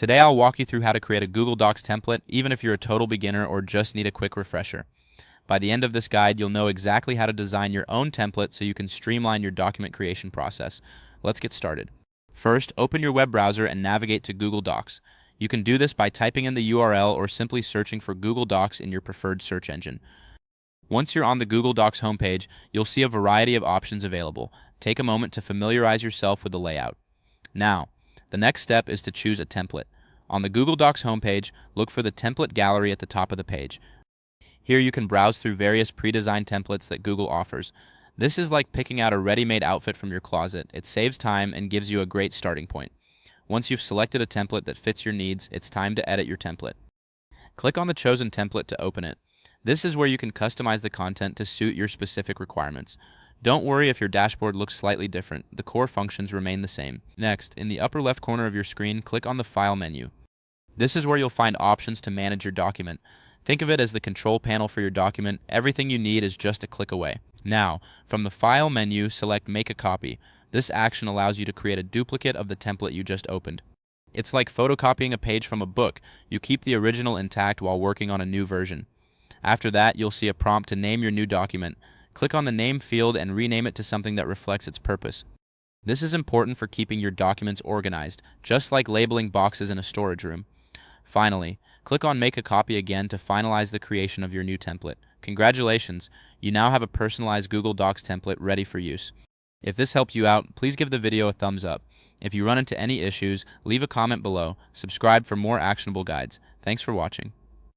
Today I'll walk you through how to create a Google Docs template, even if you're a total beginner or just need a quick refresher. By the end of this guide, you'll know exactly how to design your own template so you can streamline your document creation process. Let's get started. First, open your web browser and navigate to Google Docs. You can do this by typing in the URL or simply searching for Google Docs in your preferred search engine. Once you're on the Google Docs homepage, you'll see a variety of options available. Take a moment to familiarize yourself with the layout. Now, the next step is to choose a template. On the Google Docs homepage, look for the template gallery at the top of the page. Here you can browse through various pre-designed templates that Google offers. This is like picking out a ready-made outfit from your closet. It saves time and gives you a great starting point. Once you've selected a template that fits your needs, it's time to edit your template. Click on the chosen template to open it. This is where you can customize the content to suit your specific requirements. Don't worry if your dashboard looks slightly different. The core functions remain the same. Next, in the upper left corner of your screen, click on the File menu. This is where you'll find options to manage your document. Think of it as the control panel for your document. Everything you need is just a click away. Now, from the File menu, select Make a Copy. This action allows you to create a duplicate of the template you just opened. It's like photocopying a page from a book. You keep the original intact while working on a new version. After that, you'll see a prompt to name your new document. Click on the Name field and rename it to something that reflects its purpose. This is important for keeping your documents organized, just like labeling boxes in a storage room. Finally, click on Make a Copy again to finalize the creation of your new template. Congratulations, you now have a personalized Google Docs template ready for use. If this helped you out, please give the video a thumbs up. If you run into any issues, leave a comment below. Subscribe for more actionable guides. Thanks for watching.